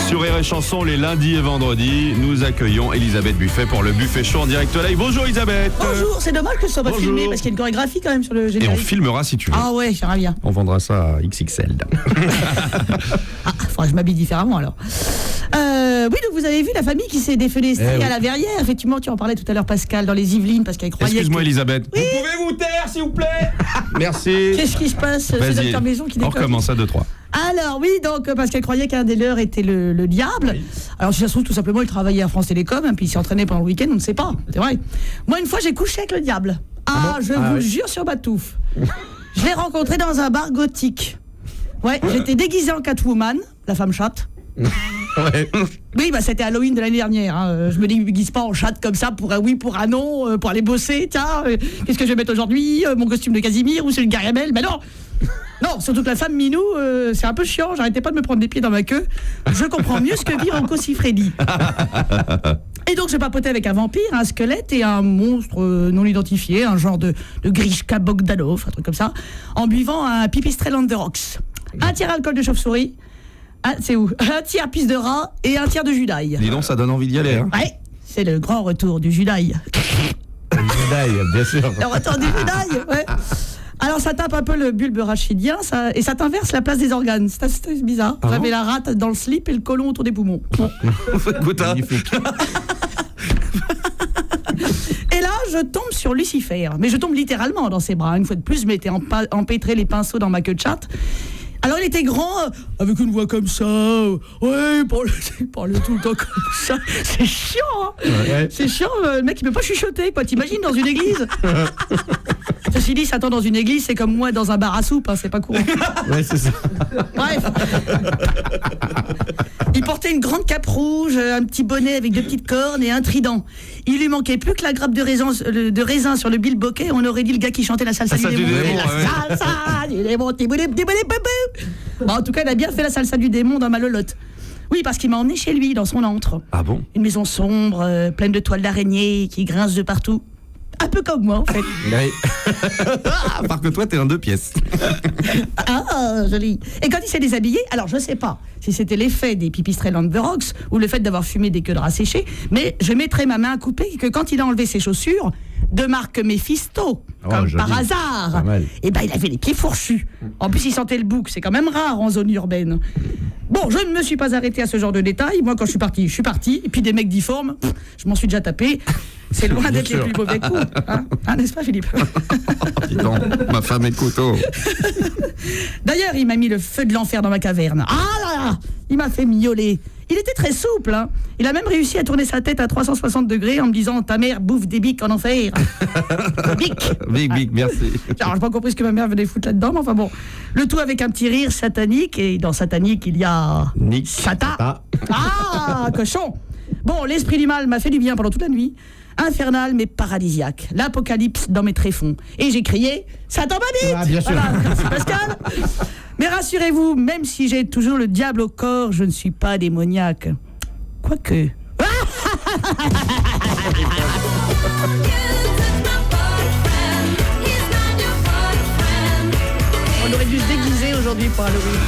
Sur Rire et Chanson, les lundis et vendredis, nous accueillons Elisabeth Buffet pour le Buffet Show en direct live. Bonjour Elisabeth. Bonjour, c'est dommage que ce soit pas filmé parce qu'il y a une chorégraphie quand même sur le Et générique. on filmera si tu veux. Ah ouais, j'aimerais bien. On vendra ça à XXL. Faudrait que je m'habille différemment alors. Oui, donc vous avez vu la famille qui s'est défenestrée à la Verrière. Effectivement, tu en parlais tout à l'heure, Pascal, dans les Yvelines, parce qu'elle croyait. Excuse-moi Elisabeth. Oui. Vous pouvez vous taire s'il vous plaît. Merci. Qu'est-ce qui se passe? C'est Vas-y. Docteur Maison qui On déconne. recommence à 2-3. Alors oui, donc parce qu'elle croyait qu'un des leurs était le diable. Oui. Alors si ça se trouve, tout simplement, il travaillait à France Télécom, puis il s'est entraîné pendant le week-end, on ne sait pas. C'est vrai. Moi, une fois, j'ai couché avec le diable. Je vous jure sur ma touffe. Je l'ai rencontré dans un bar gothique. Ouais, j'étais déguisée en Catwoman, la femme chatte. Ouais. Oui, bah c'était Halloween de l'année dernière. Hein. Je me déguise pas en chatte comme ça pour un oui, pour un non, pour aller bosser. Tiens, qu'est-ce que je vais mettre aujourd'hui? Mon costume de Casimir ou c'est une Gargamel? Mais non. Non, surtout que la femme Minou, c'est un peu chiant. J'arrêtais pas de me prendre des pieds dans ma queue. Je comprends mieux ce que dit Rocco Siffredi. Et donc, je papotais avec un vampire, un squelette et un monstre non identifié, un genre de Grishka Bogdanov, un truc comme ça, en buvant un Pipistrel on the Rocks. Un tiers alcool de chauve-souris. C'est où? Un tiers pisse de rat et un tiers de Judaï. Dis donc, ça donne envie d'y aller. Hein. Ouais, c'est le grand retour du Judaï. Judaï, bien sûr. Le retour du Judaï, ouais. Alors ça tape un peu le bulbe rachidien et ça t'inverse la place des organes. C'est bizarre. Ah J'avais la rate dans le slip et le côlon autour des poumons. Bon. Écoute, hein. Et là, je tombe sur Lucifer. Mais je tombe littéralement dans ses bras. Une fois de plus, je m'étais empêtré les pinceaux dans ma queue de chatte. Alors il était grand, avec une voix comme ça, ouais, il parlait tout le temps comme ça, c'est chiant, hein. Ouais. C'est chiant, le mec il peut pas chuchoter, quoi, t'imagines dans une église. Ceci dit, Satan dans une église, c'est comme moi dans un bar à soupe, hein, c'est pas courant. Ouais, c'est ça. Bref. Il portait une grande cape rouge, un petit bonnet avec 2 petites cornes et un trident. Il lui manquait plus que la grappe de raisin sur le bilboquet, on aurait dit le gars qui chantait la salsa du démon. La salsa du démon, bon, en tout cas, il a bien fait la salsa du démon dans ma lolotte. Oui, parce qu'il m'a emmené chez lui, dans son antre. Ah bon? Une maison sombre, pleine de toiles d'araignée qui grincent de partout. Un peu comme moi, en fait. Oui. À part que toi, t'es en 2 pièces. Ah, joli. Et quand il s'est déshabillé, alors je sais pas si c'était l'effet des Pipistrel on the Rocks ou le fait d'avoir fumé des queues de rats séchées, mais je mettrai ma main à couper que quand il a enlevé ses chaussures, de marque Mephisto, comme joli. par hasard, et ben il avait les pieds fourchus. En plus, il sentait le bouc, c'est quand même rare en zone urbaine. Bon, je ne me suis pas arrêté à ce genre de détails. Moi, quand je suis parti. Et puis des mecs difformes, je m'en suis déjà tapé. C'est loin d'être les plus mauvais coups. Hein, n'est-ce pas, Philippe? Dis donc, ma femme est couteau. D'ailleurs, il m'a mis le feu de l'enfer dans ma caverne. Ah là là, il m'a fait miauler. Il était très souple, hein. Il a même réussi à tourner sa tête à 360 degrés en me disant « Ta mère bouffe des biques en enfer ». Bic, merci. Alors, j'ai pas compris ce que ma mère venait foutre là-dedans, mais enfin bon. Le tout avec un petit rire satanique, et dans satanique, il y a... Nick. Sata. Ah, cochon. Bon, l'esprit du mal m'a fait du bien pendant toute la nuit. Infernal mais paradisiaque. L'apocalypse dans mes tréfonds. Et j'ai crié « Satan ma bite !» Ah, bien sûr. Voilà, merci Pascal. Mais rassurez-vous, même si j'ai toujours le diable au corps, je ne suis pas démoniaque. Quoique... On aurait dû se déguiser aujourd'hui pour Halloween.